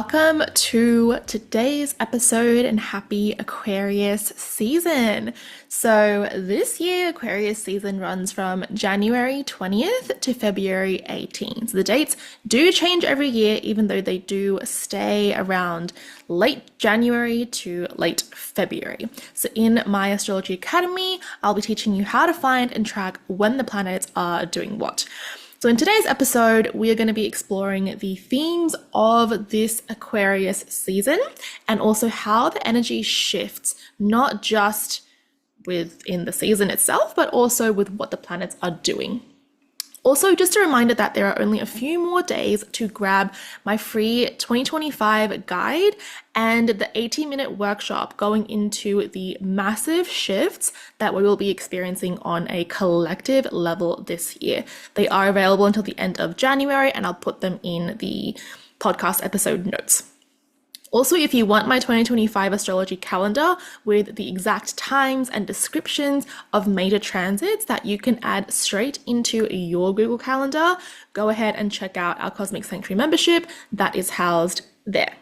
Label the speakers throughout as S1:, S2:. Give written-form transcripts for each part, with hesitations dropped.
S1: Welcome to today's episode and happy Aquarius season. So this year Aquarius season runs from January 20th to February 18th. So the dates do change every year, even though they do stay around late January to late February. So in my Astrology Academy, I'll be teaching you how to find and track when the planets are doing what. So in today's episode, we are going to be exploring the themes of this Aquarius season and also how the energy shifts, not just within the season itself, but also with what the planets are doing. Also, just a reminder that there are only a few more days to grab my free 2025 guide and the 80-minute workshop going into the massive shifts that we will be experiencing on a collective level this year. They are available until the end of January, and I'll put them in the podcast episode notes. Also, if you want my 2025 astrology calendar with the exact times and descriptions of major transits that you can add straight into your Google Calendar, go ahead and check out our Cosmic Sanctuary membership that is housed there.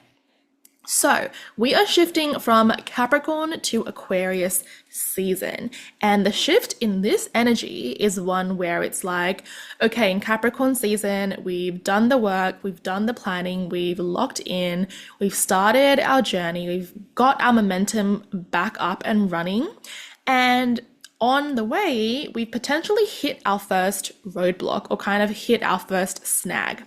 S1: So we are shifting from Capricorn to Aquarius season, and the shift in this energy is one where it's like, okay, in Capricorn season, we've done the work, we've done the planning, we've locked in, we've started our journey, we've got our momentum back up and running, and on the way, we've potentially hit our first roadblock or kind of hit our first snag.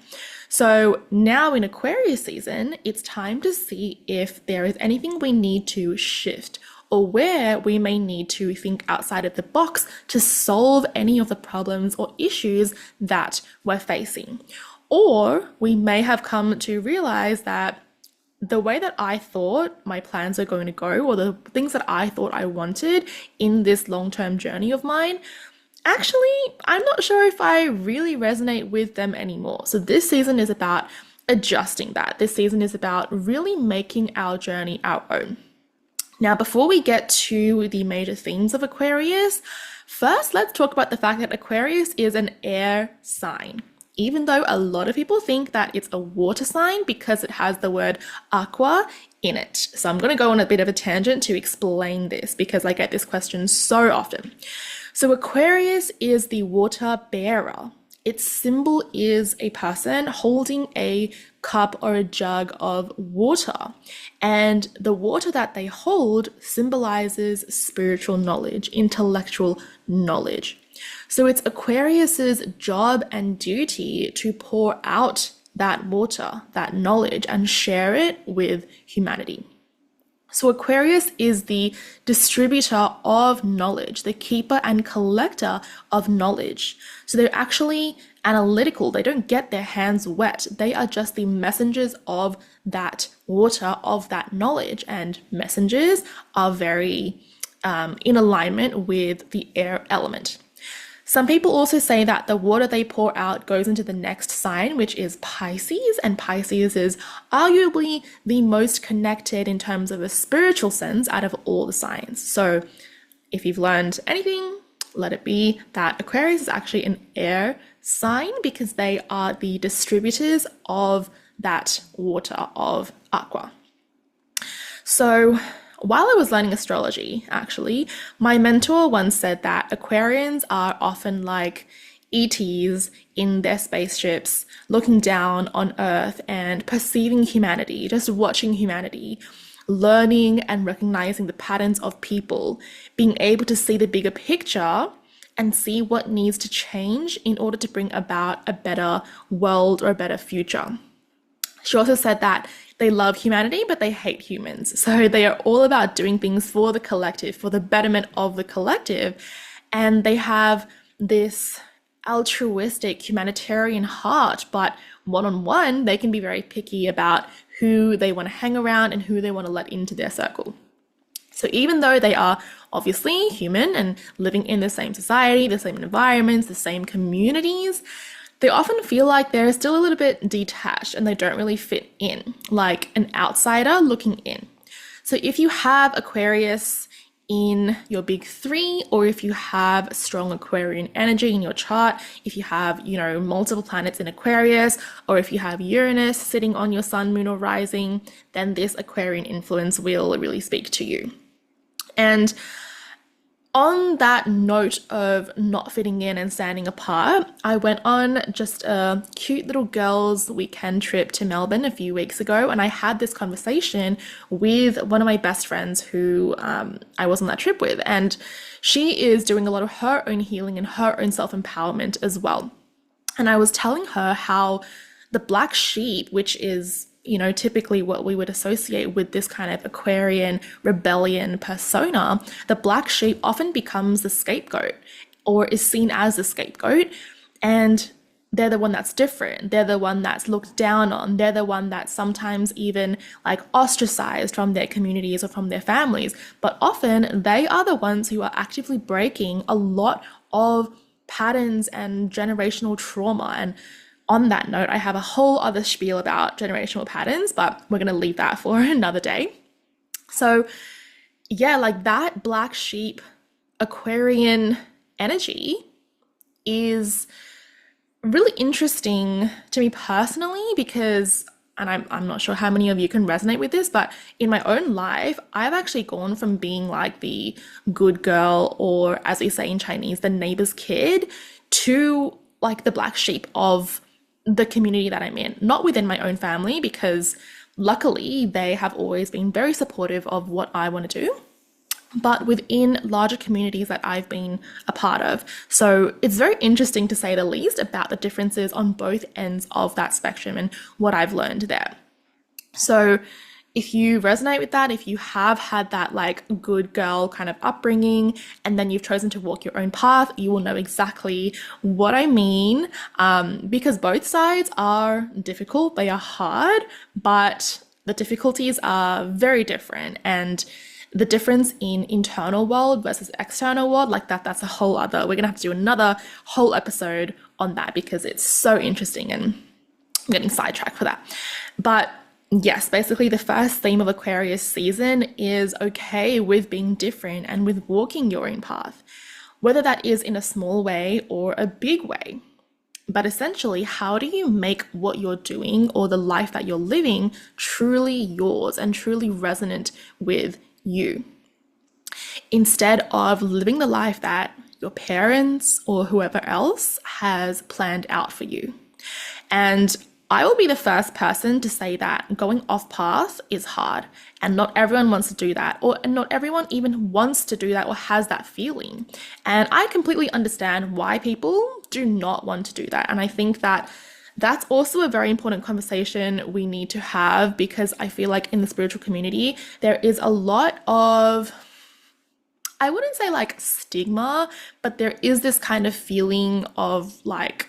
S1: So now in Aquarius season, it's time to see if there is anything we need to shift or where we may need to think outside of the box to solve any of the problems or issues that we're facing. Or we may have come to realize that the way that I thought my plans are going to go, or the things that I thought I wanted in this long-term journey of mine, actually, I'm not sure if I really resonate with them anymore. So this season is about adjusting that. This season is about really making our journey our own. Now, before we get to the major themes of Aquarius, first let's talk about the fact that Aquarius is an air sign, even though a lot of people think that it's a water sign because it has the word aqua in it. So I'm going to go on a bit of a tangent to explain this because I get this question so often. So Aquarius is the water bearer. Its symbol is a person holding a cup or a jug of water. And the water that they hold symbolizes spiritual knowledge, intellectual knowledge. So it's Aquarius's job and duty to pour out that water, that knowledge, and share it with humanity. So Aquarius is the distributor of knowledge, the keeper and collector of knowledge. So they're actually analytical. They don't get their hands wet. They are just the messengers of that water, of that knowledge. And messengers are very in alignment with the air element. Some people also say that the water they pour out goes into the next sign, which is Pisces, and Pisces is arguably the most connected in terms of a spiritual sense out of all the signs. So if you've learned anything, let it be that Aquarius is actually an air sign because they are the distributors of that water, of aqua. So while I was learning astrology, actually, my mentor once said that Aquarians are often like ETs in their spaceships, looking down on Earth and perceiving humanity, just watching humanity, learning and recognizing the patterns of people, being able to see the bigger picture and see what needs to change in order to bring about a better world or a better future. She also said that they love humanity, but they hate humans. So they are all about doing things for the collective, for the betterment of the collective. And they have this altruistic humanitarian heart, but one-on-one, they can be very picky about who they want to hang around and who they want to let into their circle. So even though they are obviously human and living in the same society, the same environments, the same communities, they often feel like they're still a little bit detached and they don't really fit in, like an outsider looking in. So if you have Aquarius in your big three, or if you have strong Aquarian energy in your chart, if you have, multiple planets in Aquarius, or if you have Uranus sitting on your sun, moon, or rising, then this Aquarian influence will really speak to you. And on that note of not fitting in and standing apart, I went on just a cute little girls' weekend trip to Melbourne a few weeks ago, and I had this conversation with one of my best friends who I was on that trip with, and she is doing a lot of her own healing and her own self-empowerment as well. And I was telling her how the black sheep, which is typically what we would associate with this kind of Aquarian rebellion persona, the black sheep often becomes the scapegoat or is seen as the scapegoat. And they're the one that's different. They're the one that's looked down on. They're the one that's sometimes even like ostracized from their communities or from their families. But often they are the ones who are actively breaking a lot of patterns and generational trauma. And on that note, I have a whole other spiel about generational patterns, but we're going to leave that for another day. So yeah, like that black sheep Aquarian energy is really interesting to me personally because, and I'm not sure how many of you can resonate with this, but in my own life, I've actually gone from being like the good girl, or as we say in Chinese, the neighbor's kid, to like the black sheep of the community that I'm in, not within my own family, because luckily they have always been very supportive of what I want to do, but within larger communities that I've been a part of. So it's very interesting to say the least about the differences on both ends of that spectrum and what I've learned there. So if you resonate with that, if you have had that like good girl kind of upbringing and then you've chosen to walk your own path, you will know exactly what I mean, because both sides are difficult, they are hard, but the difficulties are very different. And the difference in internal world versus external world, like that's a whole other, we're gonna have to do another whole episode on that because it's so interesting and I'm getting sidetracked for that. But yes, basically the first theme of Aquarius season is okay with being different and with walking your own path, whether that is in a small way or a big way. But essentially, how do you make what you're doing or the life that you're living truly yours and truly resonant with you, instead of living the life that your parents or whoever else has planned out for you? And I will be the first person to say that going off path is hard, and not everyone wants to do that, or not everyone even wants to do that or has that feeling. And I completely understand why people do not want to do that. And I think that that's also a very important conversation we need to have, because I feel like in the spiritual community, there is a lot of, I wouldn't say like stigma, but there is this kind of feeling of like,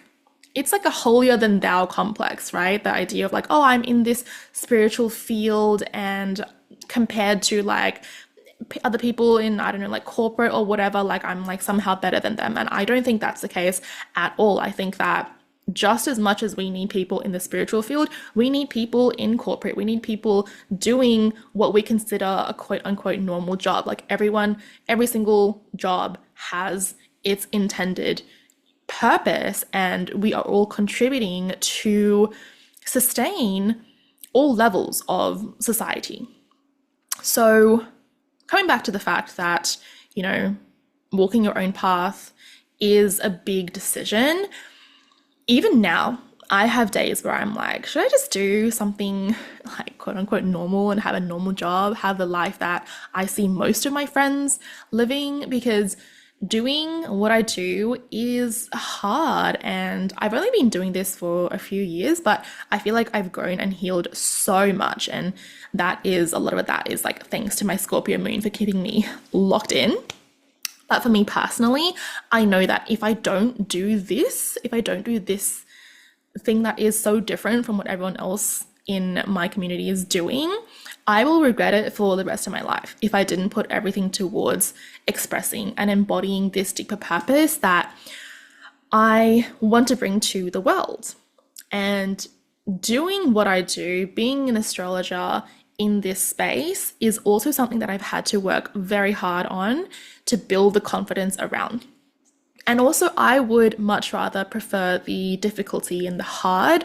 S1: it's like a holier than thou complex, right? The idea of like, oh, I'm in this spiritual field, and compared to like other people in, I don't know, like corporate or whatever, like I'm like somehow better than them. And I don't think that's the case at all. I think that just as much as we need people in the spiritual field, we need people in corporate. We need people doing what we consider a quote unquote normal job. Like every single job has its intended purpose, and we are all contributing to sustain all levels of society. So coming back to the fact that, walking your own path is a big decision. Even now, I have days where I'm like, should I just do something like quote unquote normal and have a normal job, have the life that I see most of my friends living? Because doing what I do is hard, and I've only been doing this for a few years, but I feel like I've grown and healed so much, and a lot of that is like thanks to my Scorpio moon for keeping me locked in. But for me personally, I know that if I don't do this thing that is so different from what everyone else in my community is doing, I will regret it for the rest of my life if I didn't put everything towards expressing and embodying this deeper purpose that I want to bring to the world. And doing what I do, being an astrologer, in this space is also something that I've had to work very hard on to build the confidence around. And also, I would much rather prefer the difficulty and the hard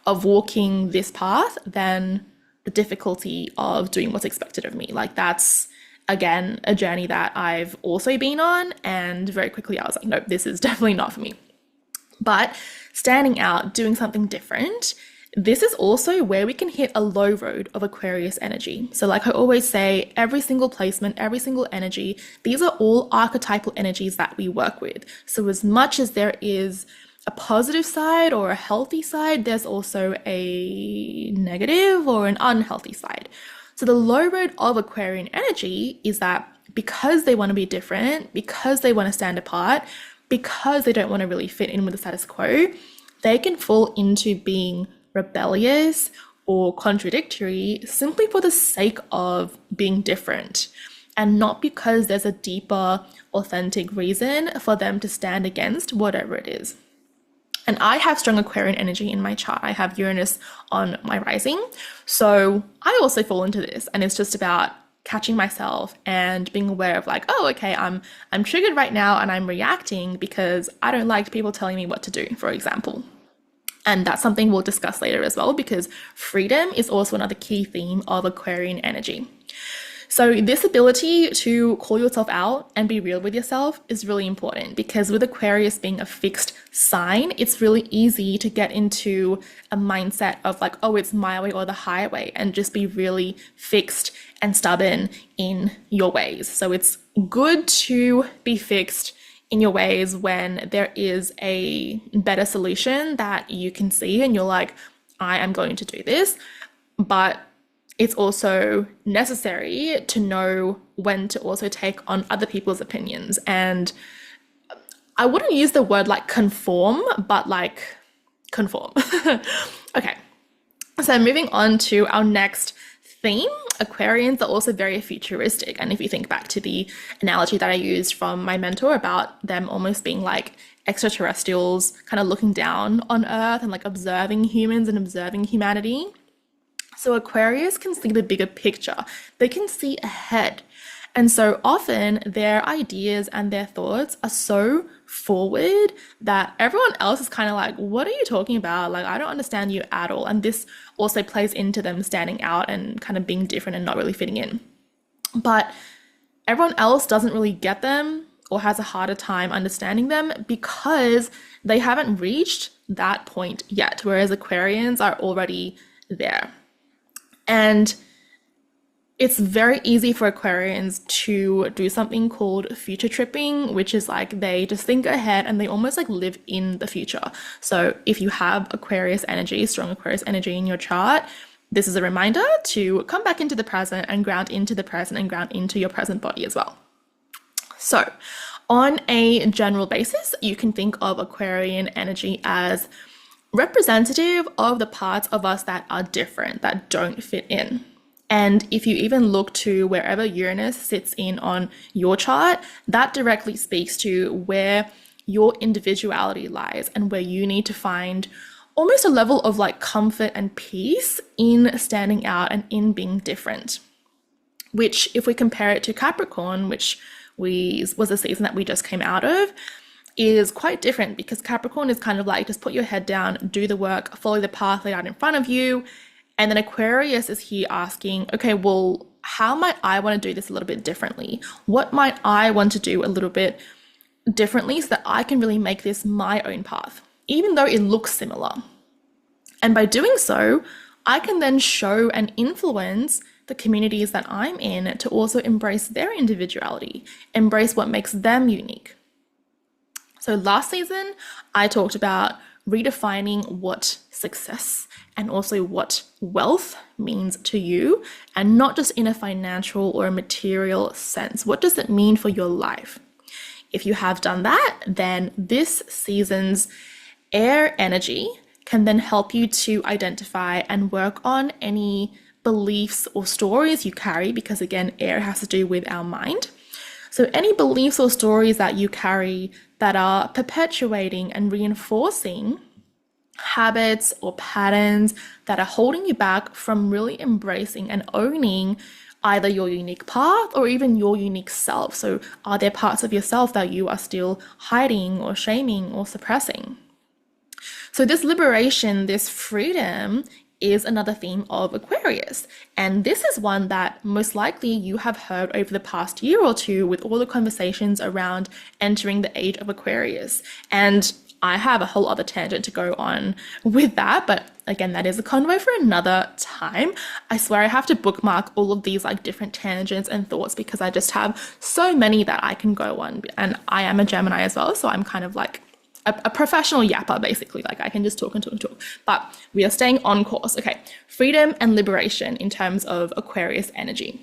S1: of walking this path than the difficulty of doing what's expected of me. Like, that's again a journey that I've also been on, and very quickly I was like, nope, this is definitely not for me. But standing out, doing something different, this is also where we can hit a low road of Aquarius energy. So like I always say, every single placement, every single energy, these are all archetypal energies that we work with. So as much as there is a positive side or a healthy side, there's also a negative or an unhealthy side. So the low road of Aquarian energy is that because they want to be different, because they want to stand apart, because they don't want to really fit in with the status quo, they can fall into being rebellious or contradictory simply for the sake of being different, and not because there's a deeper, authentic reason for them to stand against whatever it is. And I have strong Aquarian energy in my chart. I have Uranus on my rising. So I also fall into this, and it's just about catching myself and being aware of like, oh, okay, I'm triggered right now and I'm reacting because I don't like people telling me what to do, for example. And that's something we'll discuss later as well, because freedom is also another key theme of Aquarian energy. So this ability to call yourself out and be real with yourself is really important, because with Aquarius being a fixed sign, it's really easy to get into a mindset of like, oh, it's my way or the highway, and just be really fixed and stubborn in your ways. So it's good to be fixed in your ways when there is a better solution that you can see and you're like, I am going to do this. But it's also necessary to know when to also take on other people's opinions. And I wouldn't use the word like conform, but like conform. Okay, so moving on to our next theme. Aquarians are also very futuristic. And if you think back to the analogy that I used from my mentor about them almost being like extraterrestrials, kind of looking down on Earth and like observing humans and observing humanity. So Aquarius can see the bigger picture. They can see ahead. And so often their ideas and their thoughts are so forward that everyone else is kind of like, what are you talking about? Like, I don't understand you at all. And this also plays into them standing out and kind of being different and not really fitting in. But everyone else doesn't really get them or has a harder time understanding them because they haven't reached that point yet, whereas Aquarians are already there. And it's very easy for Aquarians to do something called future tripping, which is like they just think ahead and they almost like live in the future. So if you have Aquarius energy, strong Aquarius energy in your chart, this is a reminder to come back into the present and ground into the present and ground into your present body as well. So on a general basis, you can think of Aquarian energy as representative of the parts of us that are different, that don't fit in. And if you even look to wherever Uranus sits in on your chart, that directly speaks to where your individuality lies and where you need to find almost a level of like comfort and peace in standing out and in being different. Which, if we compare it to Capricorn, which was a season that we just came out of, is quite different, because Capricorn is kind of like, just put your head down, do the work, follow the path laid out in front of you. And then Aquarius is here asking, okay, well, how might I want to do this a little bit differently? What might I want to do a little bit differently so that I can really make this my own path, even though it looks similar? And by doing so, I can then show and influence the communities that I'm in to also embrace their individuality, embrace what makes them unique. So last season, I talked about redefining what success and also what wealth means to you, and not just in a financial or a material sense. What does it mean for your life? If you have done that, then this season's air energy can then help you to identify and work on any beliefs or stories you carry, because again, air has to do with our mind. So any beliefs or stories that you carry that are perpetuating and reinforcing habits or patterns that are holding you back from really embracing and owning either your unique path or even your unique self. So, are there parts of yourself that you are still hiding or shaming or suppressing? So, this liberation, this freedom, is another theme of Aquarius. And this is one that most likely you have heard over the past year or two with all the conversations around entering the age of Aquarius. And I have a whole other tangent to go on with that, but again, that is a convo for another time. I swear I have to bookmark all of these like different tangents and thoughts because I just have so many that I can go on. And I am a Gemini as well, so I'm kind of like a professional yapper, basically. Like I can just talk and talk and talk. But we are staying on course. Okay, freedom and liberation in terms of Aquarius energy.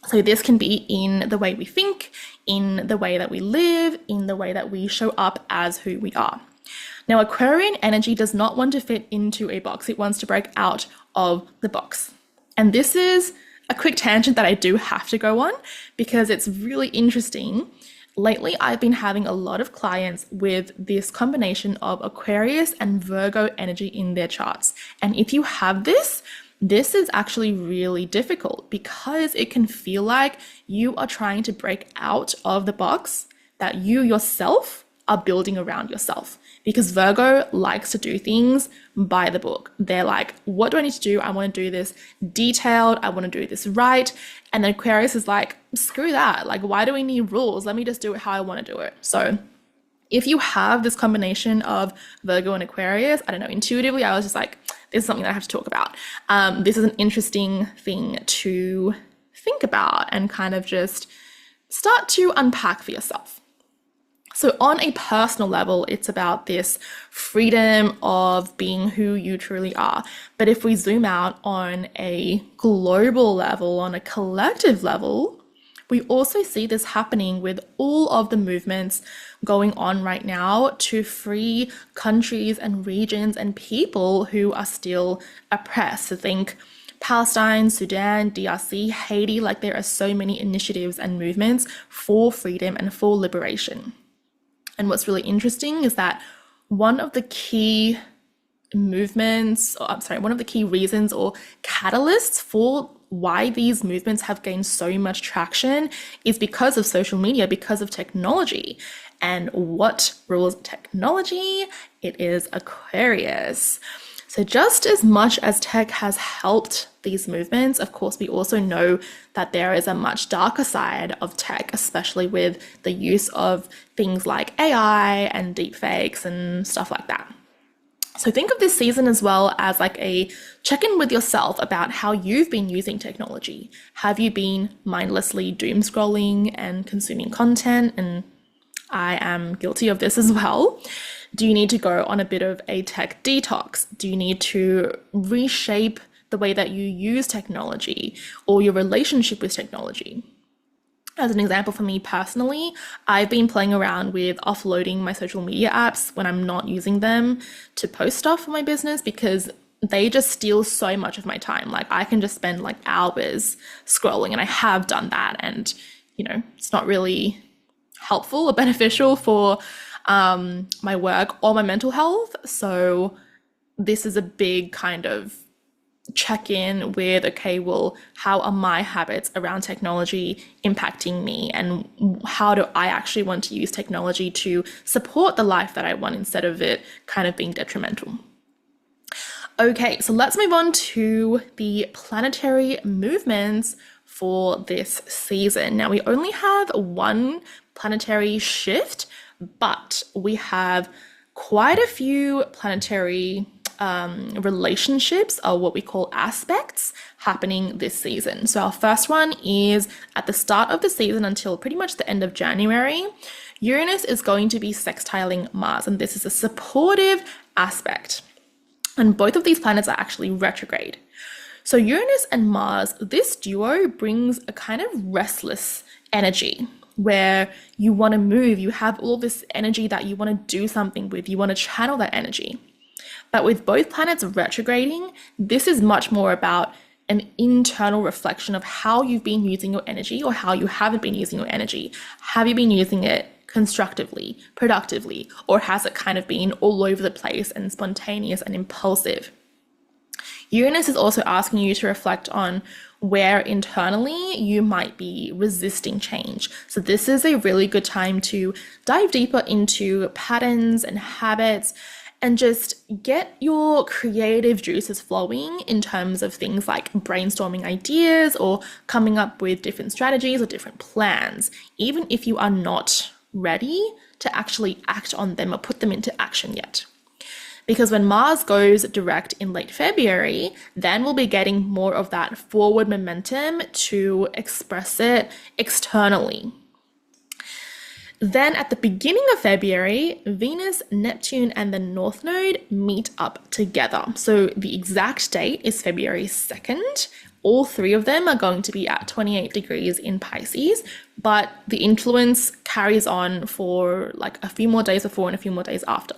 S1: So this can be in the way we think, in the way that we live, in the way that we show up as who we are. Now, Aquarian energy does not want to fit into a box. It wants to break out of the box. And this is a quick tangent that I do have to go on because it's really interesting. Lately, I've been having a lot of clients with this combination of Aquarius and Virgo energy in their charts. And if you have this is actually really difficult because it can feel like you are trying to break out of the box that you yourself are building around yourself. Because Virgo likes to do things by the book. They're like, what do I need to do? I want to do this detailed. I want to do this right. And then Aquarius is like, screw that. Like, why do we need rules? Let me just do it how I want to do it. So if you have this combination of Virgo and Aquarius, I don't know, intuitively, I was just like, this is something that I have to talk about. This is an interesting thing to think about and kind of just start to unpack for yourself. So on a personal level, it's about this freedom of being who you truly are. But if we zoom out on a global level, on a collective level, we also see this happening with all of the movements going on right now to free countries and regions and people who are still oppressed. So think Palestine, Sudan, DRC, Haiti, like there are so many initiatives and movements for freedom and for liberation. And what's really interesting is that one of the key reasons or catalysts for why these movements have gained so much traction is because of social media, because of technology. And what rules technology? It is Aquarius. So just as much as tech has helped these movements, of course, we also know that there is a much darker side of tech, especially with the use of things like AI and deepfakes and stuff like that. So think of this season as well as like a check-in with yourself about how you've been using technology. Have you been mindlessly doom scrolling and consuming content? And I am guilty of this as well. Do you need to go on a bit of a tech detox? Do you need to reshape the way that you use technology or your relationship with technology? As an example for me personally, I've been playing around with offloading my social media apps when I'm not using them to post stuff for my business because they just steal so much of my time. Like I can just spend like hours scrolling, and I have done that, and it's not really helpful or beneficial for my work or my mental health. So this is a big kind of check in with, okay, well, how are my habits around technology impacting me? And how do I actually want to use technology to support the life that I want instead of it kind of being detrimental? Okay, so let's move on to the planetary movements for this season. Now, we only have one planetary shift, but we have quite a few planetary relationships, or what we call aspects, happening this season. So our first one is at the start of the season until pretty much the end of January. Uranus is going to be sextiling Mars, and this is a supportive aspect. And both of these planets are actually retrograde. So Uranus and Mars, this duo brings a kind of restless energy where you want to move, you have all this energy that you want to do something with, you want to channel that energy. But with both planets retrograding, this is much more about an internal reflection of how you've been using your energy or how you haven't been using your energy. Have you been using it constructively, productively, or has it kind of been all over the place and spontaneous and impulsive? Uranus is also asking you to reflect on where internally you might be resisting change. So this is a really good time to dive deeper into patterns and habits and just get your creative juices flowing in terms of things like brainstorming ideas or coming up with different strategies or different plans, even if you are not ready to actually act on them or put them into action yet. Because when Mars goes direct in late February, then we'll be getting more of that forward momentum to express it externally. Then at the beginning of February, Venus, Neptune, and the North Node meet up together. So the exact date is February 2nd. All three of them are going to be at 28 degrees in Pisces, but the influence carries on for like a few more days before and a few more days after.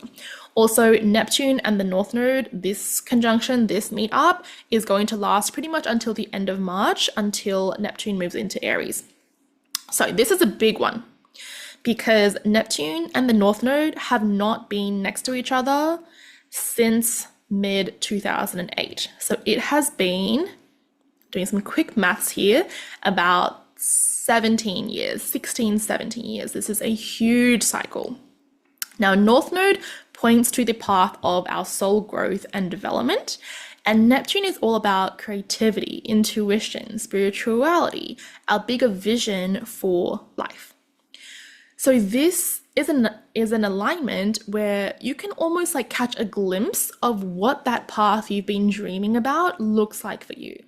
S1: Also, Neptune and the North Node, this conjunction, this meetup, is going to last pretty much until the end of March, until Neptune moves into Aries. So this is a big one because Neptune and the North Node have not been next to each other since mid 2008. So it has been, doing some quick maths here, about 17 years, 16, 17 years. This is a huge cycle. Now, North Node points to the path of our soul growth and development, and Neptune is all about creativity, intuition, spirituality, our bigger vision for life. So this is an alignment where you can almost like catch a glimpse of what that path you've been dreaming about looks like for you.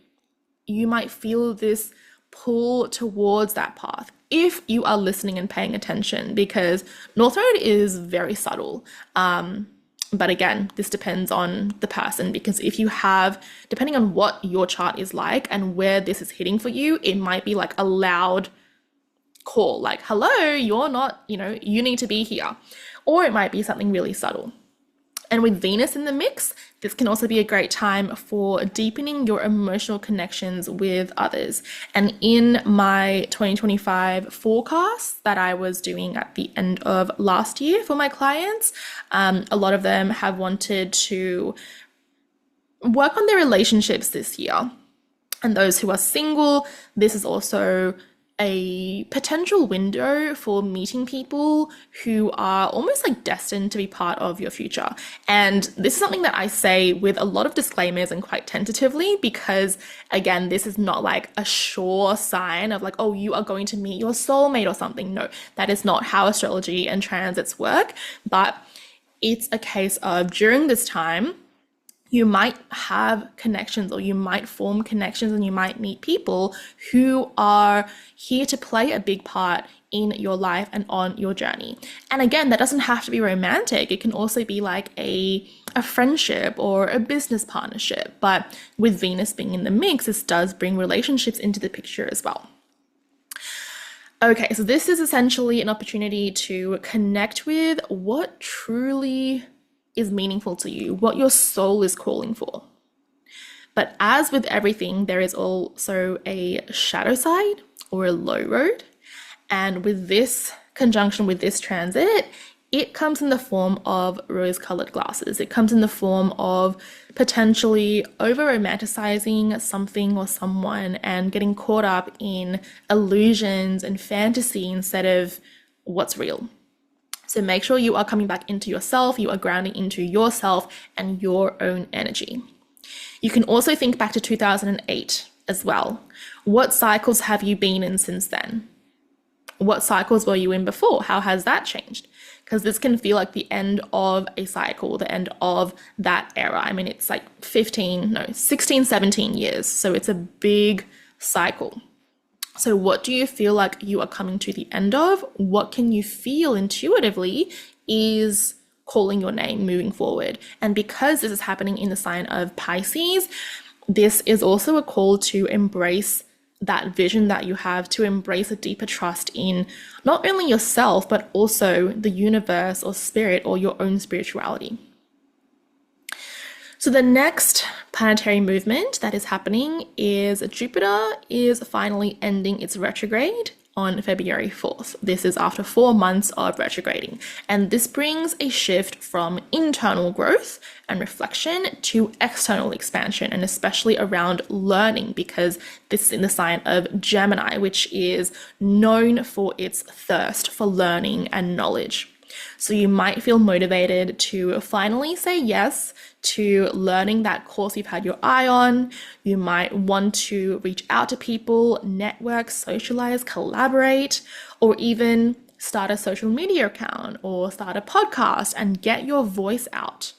S1: You might feel this pull towards that path if you are listening and paying attention, because North Node is very subtle. But again, this depends on the person, because if you have, depending on what your chart is like and where this is hitting for you, it might be like a loud call, like, hello, you're not, you need to be here. Or it might be something really subtle. And with Venus in the mix, this can also be a great time for deepening your emotional connections with others. And in my 2025 forecast that I was doing at the end of last year for my clients, a lot of them have wanted to work on their relationships this year. And those who are single, this is also a potential window for meeting people who are almost like destined to be part of your future. And this is something that I say with a lot of disclaimers and quite tentatively, because again, this is not like a sure sign of like, oh, you are going to meet your soulmate or something. No, that is not how astrology and transits work. But it's a case of during this time, you might have connections, or you might form connections, and you might meet people who are here to play a big part in your life and on your journey. And again, that doesn't have to be romantic. It can also be like a friendship or a business partnership. But with Venus being in the mix, this does bring relationships into the picture as well. Okay, so this is essentially an opportunity to connect with what truly is meaningful to you, what your soul is calling for. But as with everything, there is also a shadow side or a low road. And with this conjunction, with this transit, it comes in the form of rose-colored glasses. It comes in the form of potentially over-romanticizing something or someone and getting caught up in illusions and fantasy instead of what's real. So make sure you are coming back into yourself, you are grounding into yourself and your own energy. You can also think back to 2008 as well. What cycles have you been in since then? What cycles were you in before? How has that changed? Because this can feel like the end of a cycle, the end of that era. I mean, it's like 16, 17 years. So it's a big cycle. So what do you feel like you are coming to the end of? What can you feel intuitively is calling your name moving forward? And because this is happening in the sign of Pisces, this is also a call to embrace that vision that you have, to embrace a deeper trust in not only yourself, but also the universe or spirit or your own spirituality. So the next planetary movement that is happening is Jupiter is finally ending its retrograde on February 4th. This is after 4 months of retrograding. And this brings a shift from internal growth and reflection to external expansion, and especially around learning, because this is in the sign of Gemini, which is known for its thirst for learning and knowledge. So you might feel motivated to finally say yes to learning that course you've had your eye on. You might want to reach out to people, network, socialize, collaborate, or even start a social media account or start a podcast and get your voice out.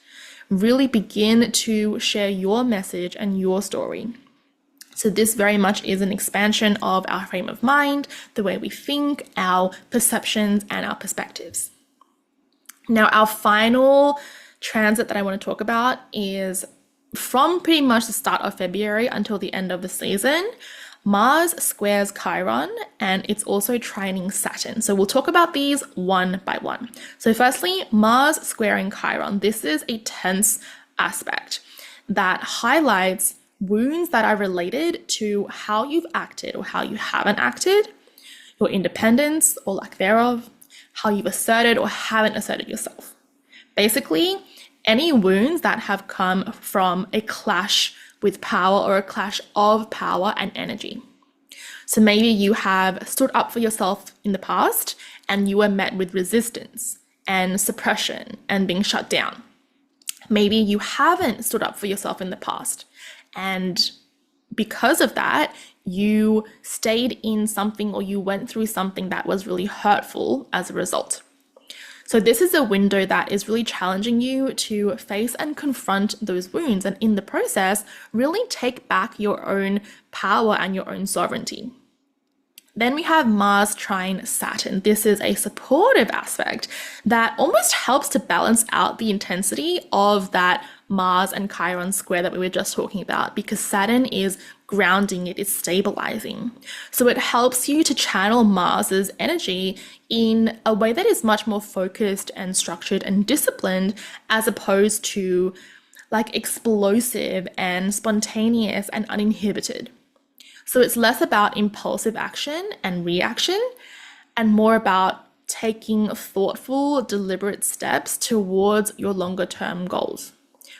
S1: Really begin to share your message and your story. So this very much is an expansion of our frame of mind, the way we think, our perceptions, and our perspectives. Now, our final transit that I want to talk about is from pretty much the start of February until the end of the season. Mars squares Chiron, and it's also trining Saturn. So we'll talk about these one by one. So firstly, Mars squaring Chiron. This is a tense aspect that highlights wounds that are related to how you've acted or how you haven't acted, your independence or lack thereof, how you've asserted or haven't asserted yourself. Basically, any wounds that have come from a clash with power or a clash of power and energy. So maybe you have stood up for yourself in the past and you were met with resistance and suppression and being shut down. Maybe you haven't stood up for yourself in the past, and because of that, you stayed in something or you went through something that was really hurtful as a result. So this is a window that is really challenging you to face and confront those wounds, and in the process, really take back your own power and your own sovereignty. Then we have Mars trine Saturn. This is a supportive aspect that almost helps to balance out the intensity of that Mars and Chiron square that we were just talking about, because Saturn is grounding, it is stabilizing. So it helps you to channel Mars's energy in a way that is much more focused and structured and disciplined, as opposed to like explosive and spontaneous and uninhibited. So it's less about impulsive action and reaction and more about taking thoughtful, deliberate steps towards your longer term goals.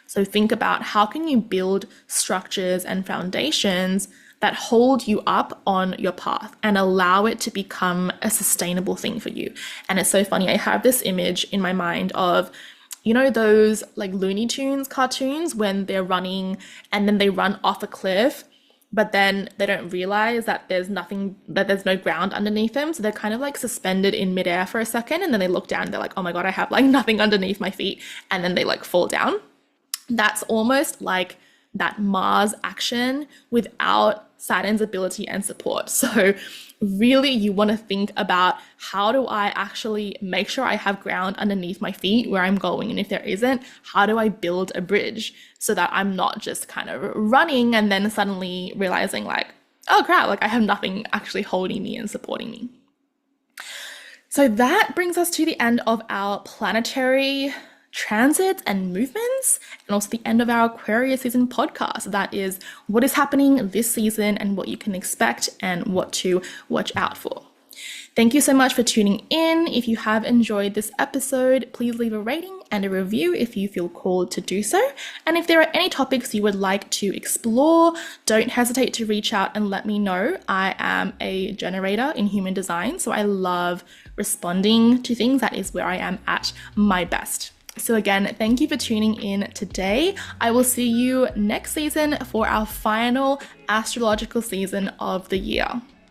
S1: So think about how can you build structures and foundations that hold you up on your path and allow it to become a sustainable thing for you. And it's so funny, I have this image in my mind of, you know, those like Looney Tunes cartoons when they're running and then they run off a cliff, but then they don't realize that there's no ground underneath them. So they're kind of like suspended in midair for a second, and then they look down and they're like, oh my God, I have like nothing underneath my feet. And then they like fall down. That's almost like that Mars action without Saturn's ability and support. So really you want to think about, how do I actually make sure I have ground underneath my feet where I'm going? And if there isn't, how do I build a bridge so that I'm not just kind of running and then suddenly realizing like, oh crap, like I have nothing actually holding me and supporting me. So that brings us to the end of our planetary transits and movements, and also the end of our Aquarius season podcast. That is what is happening this season and what you can expect and what to watch out for. Thank you so much for tuning in. If you have enjoyed this episode, please leave a rating and a review if you feel called to do so. And if there are any topics you would like to explore, don't hesitate to reach out and let me know. I am a generator in human design, so I love responding to things. That is where I am at my best. So again, thank you for tuning in today. I will see you next season for our final astrological season of the year.